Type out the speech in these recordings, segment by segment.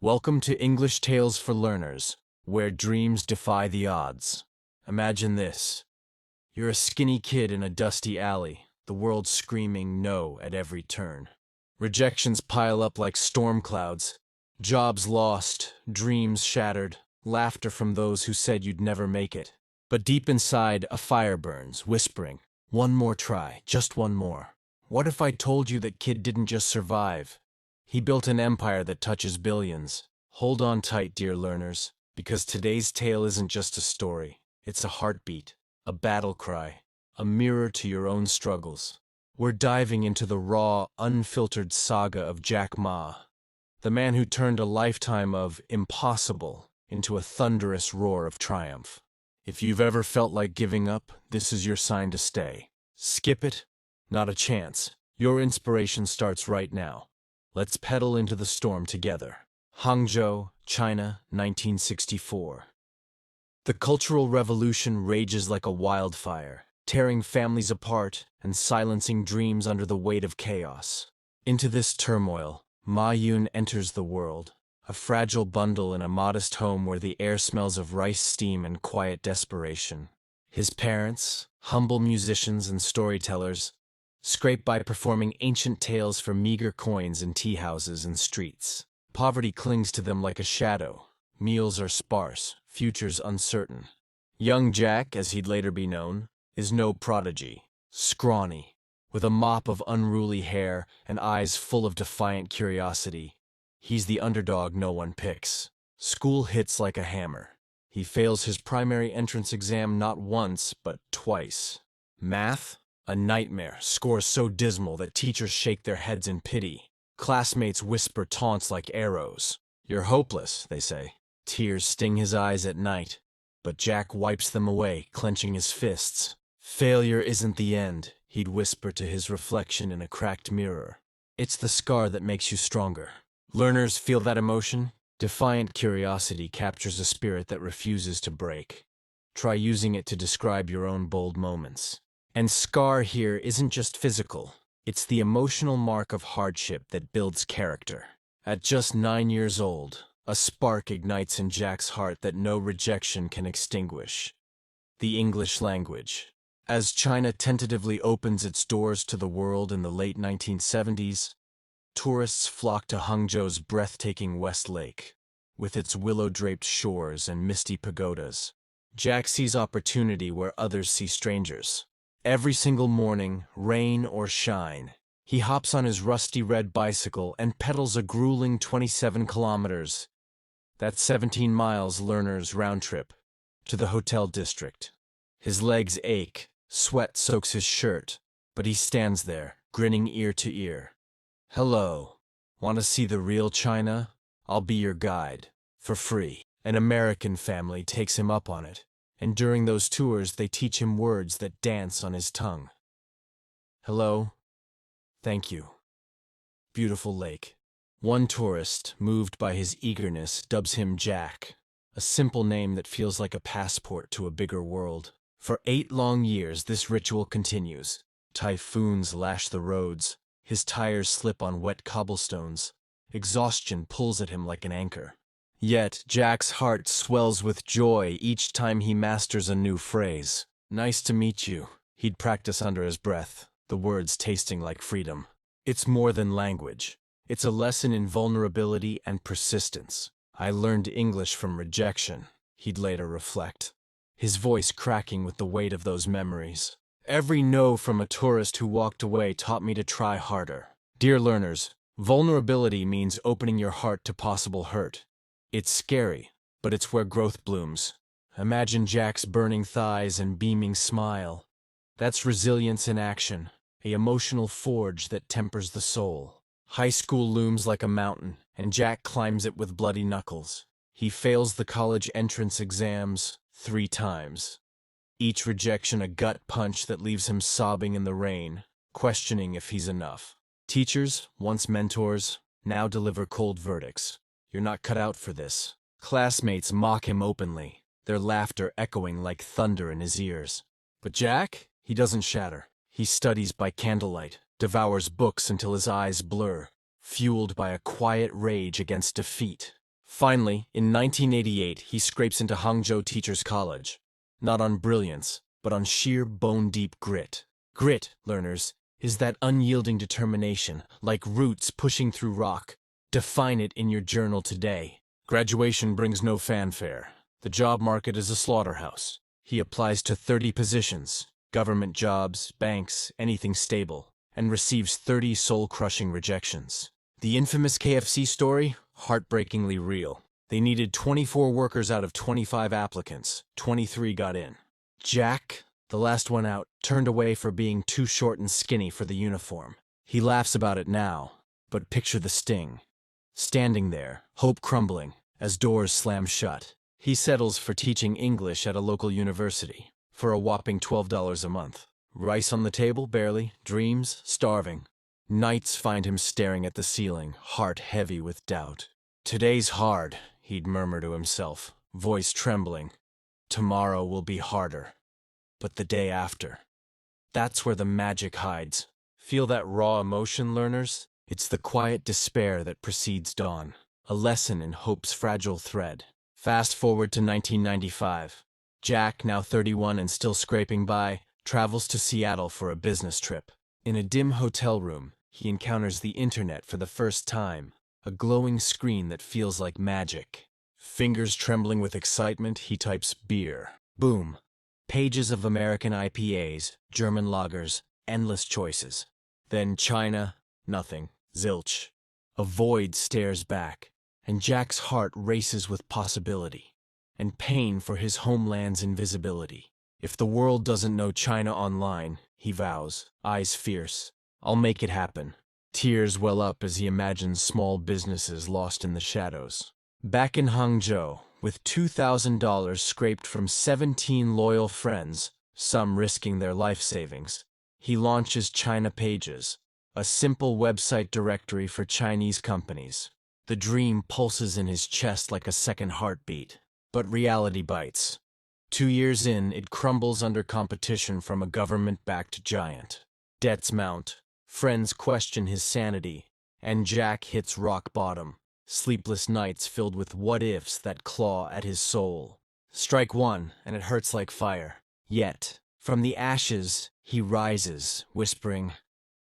Welcome to English Tales for Learners, where dreams defy the odds. Imagine this. You're a skinny kid in a dusty alley, the world screaming no at every turn. Rejections pile up like storm clouds. Jobs lost, dreams shattered, laughter from those who said you'd never make it. But deep inside, a fire burns, whispering, "One more try, just one more." What if I told you that kid didn't just survive? He built an empire that touches billions. Hold on tight, dear learners, because today's tale isn't just a story. It's a heartbeat, a battle cry, a mirror to your own struggles. We're diving into the raw, unfiltered saga of Jack Ma, the man who turned a lifetime of impossible into a thunderous roar of triumph. If you've ever felt like giving up, this is your sign to stay. Skip it? Not a chance. Your inspiration starts right now. Let's pedal into the storm together. Hangzhou, China, 1964. The Cultural Revolution rages like a wildfire, tearing families apart and silencing dreams under the weight of chaos. Into this turmoil, Ma Yun enters the world, a fragile bundle in a modest home where the air smells of rice steam and quiet desperation. His parents, humble musicians and storytellers, scrape by performing ancient tales for meager coins in tea houses and streets. Poverty clings to them like a shadow. Meals are sparse, futures uncertain. Young Jack, as he'd later be known, is no prodigy. Scrawny, with a mop of unruly hair and eyes full of defiant curiosity. He's the underdog no one picks. School hits like a hammer. He fails his primary entrance exam not once, but twice. Math? A nightmare, scores so dismal that teachers shake their heads in pity. Classmates whisper taunts like arrows. "You're hopeless," they say. Tears sting his eyes at night, but Jack wipes them away, clenching his fists. "Failure isn't the end," he'd whisper to his reflection in a cracked mirror. "It's the scar that makes you stronger." Learners feel that emotion? Defiant curiosity captures a spirit that refuses to break. Try using it to describe your own bold moments. And scar here isn't just physical. It's the emotional mark of hardship that builds character. At just 9 years old, a spark ignites in Jack's heart that no rejection can extinguish. The English language. As China tentatively opens its doors to the world in the late 1970s, tourists flock to Hangzhou's breathtaking West Lake, with its willow-draped shores and misty pagodas. Jack sees opportunity where others see strangers. Every single morning, rain or shine, he hops on his rusty red bicycle and pedals a grueling 27 kilometers. That's 17 miles, learners round trip, to the hotel district. His legs ache, sweat soaks his shirt, but he stands there, grinning ear to ear. "Hello. Want to see the real China? I'll be your guide, for free." An American family takes him up on it, and during those tours they teach him words that dance on his tongue. Hello. Thank you. Beautiful lake. One tourist, moved by his eagerness, dubs him Jack, a simple name that feels like a passport to a bigger world. For 8 long years this ritual continues. Typhoons lash the roads, his tires slip on wet cobblestones, exhaustion pulls at him like an anchor. Yet Jack's heart swells with joy each time he masters a new phrase. "Nice to meet you," he'd practice under his breath, the words tasting like freedom. It's more than language. It's a lesson in vulnerability and persistence. "I learned English from rejection," he'd later reflect, his voice cracking with the weight of those memories. "Every no from a tourist who walked away taught me to try harder." Dear learners, vulnerability means opening your heart to possible hurt. It's scary, but it's where growth blooms. Imagine Jack's burning thighs and beaming smile. That's resilience in action, an emotional forge that tempers the soul. High school looms like a mountain, and Jack climbs it with bloody knuckles. He fails the college entrance exams 3 times. Each rejection a gut punch that leaves him sobbing in the rain, questioning if he's enough. Teachers, once mentors, now deliver cold verdicts. "You're not cut out for this." Classmates mock him openly, their laughter echoing like thunder in his ears. But Jack? He doesn't shatter. He studies by candlelight, devours books until his eyes blur, fueled by a quiet rage against defeat. Finally, in 1988, he scrapes into Hangzhou Teachers College. Not on brilliance, but on sheer bone-deep grit. Grit, learners, is that unyielding determination, like roots pushing through rock. Define it in your journal today. Graduation brings no fanfare. The job market is a slaughterhouse. He applies to 30 positions, government jobs, banks, anything stable, and receives 30 soul-crushing rejections. The infamous KFC story? Heartbreakingly real. They needed 24 workers out of 25 applicants. 23 got in. Jack, the last one out, turned away for being too short and skinny for the uniform. He laughs about it now, but picture the sting. Standing there, hope crumbling, as doors slam shut. He settles for teaching English at a local university, for a whopping $12 a month. Rice on the table, barely. Dreams, starving. Nights find him staring at the ceiling, heart heavy with doubt. Today's hard, he'd murmur to himself, voice trembling. Tomorrow will be harder. But the day after. That's where the magic hides. Feel that raw emotion, learners? It's the quiet despair that precedes dawn. A lesson in hope's fragile thread. Fast forward to 1995. Jack, now 31 and still scraping by, travels to Seattle for a business trip. In a dim hotel room, he encounters the internet for the first time, a glowing screen that feels like magic. Fingers trembling with excitement, he types beer. Boom. Pages of American IPAs, German lagers, endless choices. Then China, nothing, zilch. A void stares back, and Jack's heart races with possibility, and pain for his homeland's invisibility. If the world doesn't know China online, he vows, eyes fierce, I'll make it happen. Tears well up as he imagines small businesses lost in the shadows. Back in Hangzhou, with $2,000 scraped from 17 loyal friends, some risking their life savings, he launches China Pages, a simple website directory for Chinese companies. The dream pulses in his chest like a second heartbeat, but reality bites. 2 years in, it crumbles under competition from a government-backed giant. Debts mount, friends question his sanity, and Jack hits rock bottom. Sleepless nights filled with what-ifs that claw at his soul. Strike one, and it hurts like fire. Yet, from the ashes, he rises, whispering,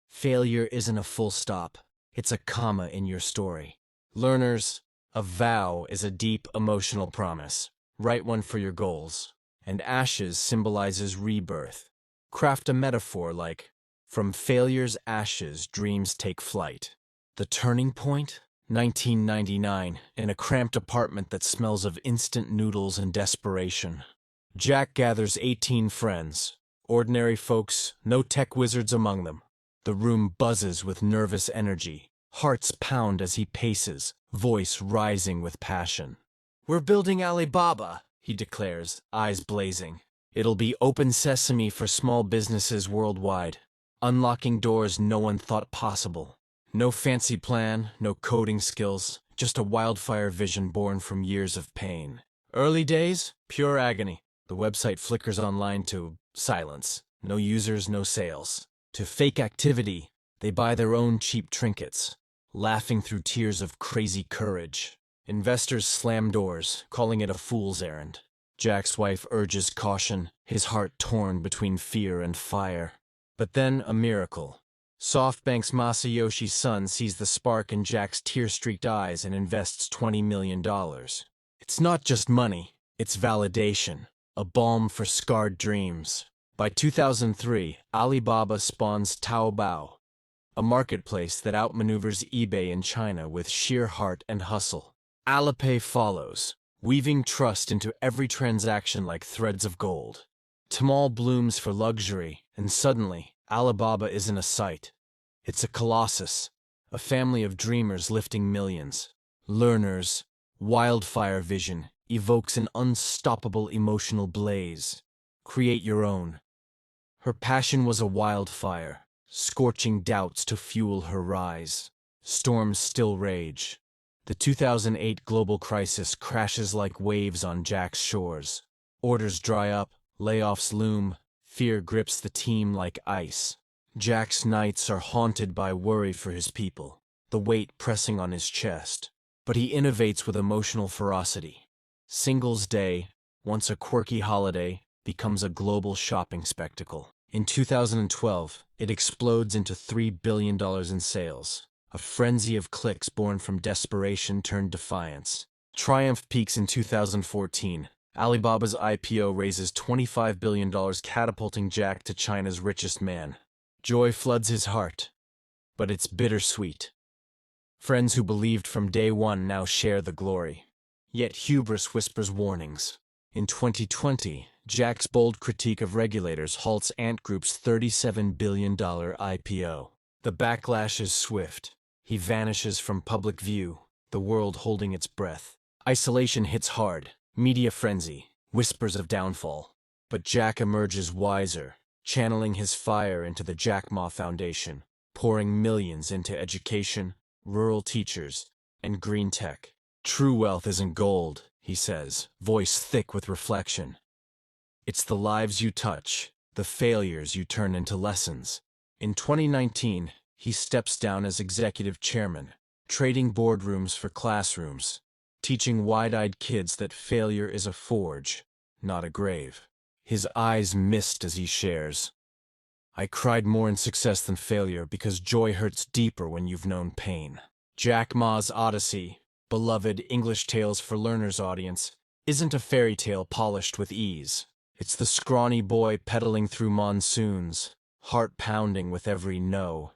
failure isn't a full stop, it's a comma in your story. Learners, a vow is a deep emotional promise. Write one for your goals. And ashes symbolizes rebirth. Craft a metaphor like, from failure's ashes, dreams take flight. The turning point? 1999, in a cramped apartment that smells of instant noodles and desperation. Jack gathers 18 friends. Ordinary folks, no tech wizards among them. The room buzzes with nervous energy. Hearts pound as he paces, voice rising with passion. We're building Alibaba, he declares, eyes blazing. It'll be open sesame for small businesses worldwide, unlocking doors no one thought possible. No fancy plan, no coding skills, just a wildfire vision born from years of pain. Early days, pure agony. The website flickers online to silence. No users, no sales. To fake activity, they buy their own cheap trinkets, laughing through tears of crazy courage. Investors slam doors, calling it a fool's errand. Jack's wife urges caution, his heart torn between fear and fire. But then a miracle. SoftBank's Masayoshi Son sees the spark in Jack's tear-streaked eyes and invests $20 million. It's not just money, it's validation, a balm for scarred dreams. By 2003, Alibaba spawns Taobao, a marketplace that outmaneuvers eBay in China with sheer heart and hustle. Alipay follows, weaving trust into every transaction like threads of gold. Tamal blooms for luxury, and suddenly, Alibaba isn't a sight. It's a colossus, a family of dreamers lifting millions. Learners, wildfire vision evokes an unstoppable emotional blaze. Create your own. Her passion was a wildfire, scorching doubts to fuel her rise. Storms still rage. The 2008 global crisis crashes like waves on Jack's shores. Orders dry up, layoffs loom, fear grips the team like ice. Jack's nights are haunted by worry for his people, the weight pressing on his chest. But he innovates with emotional ferocity. Singles Day, once a quirky holiday, becomes a global shopping spectacle. In 2012, it explodes into $3 billion in sales, a frenzy of clicks born from desperation turned defiance. Triumph peaks in 2014. Alibaba's IPO raises $25 billion, catapulting Jack to China's richest man. Joy floods his heart, but it's bittersweet. Friends who believed from day one now share the glory. Yet hubris whispers warnings. In 2020, Jack's bold critique of regulators halts Ant Group's $37 billion IPO. The backlash is swift. He vanishes from public view, the world holding its breath. Isolation hits hard, media frenzy, whispers of downfall. But Jack emerges wiser, channeling his fire into the Jack Ma Foundation, pouring millions into education, rural teachers, and green tech. True wealth isn't gold, he says, voice thick with reflection. It's the lives you touch, the failures you turn into lessons. In 2019, he steps down as executive chairman, trading boardrooms for classrooms, teaching wide-eyed kids that failure is a forge, not a grave. His eyes mist as he shares. I cried more in success than failure because joy hurts deeper when you've known pain. Jack Ma's Odyssey, beloved English Tales for Learners audience, isn't a fairy tale polished with ease. It's the scrawny boy pedaling through monsoons, heart pounding with every no.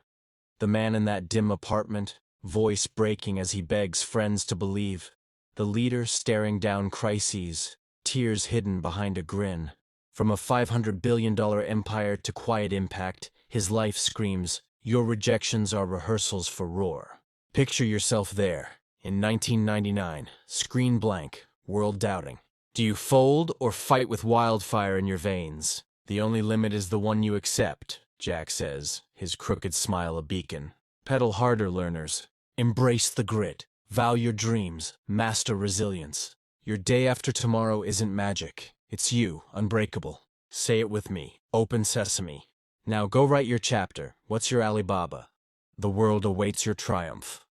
The man in that dim apartment, voice breaking as he begs friends to believe. The leader staring down crises, tears hidden behind a grin. From a $500 billion empire to quiet impact, his life screams, "Your rejections are rehearsals for roar." Picture yourself there, in 1999, screen blank, world doubting. Do you fold or fight with wildfire in your veins? The only limit is the one you accept, Jack says, his crooked smile a beacon. Pedal harder, learners. Embrace the grit. Vow your dreams. Master resilience. Your day after tomorrow isn't magic. It's you, unbreakable. Say it with me. Open sesame. Now go write your chapter. What's your Alibaba? The world awaits your triumph.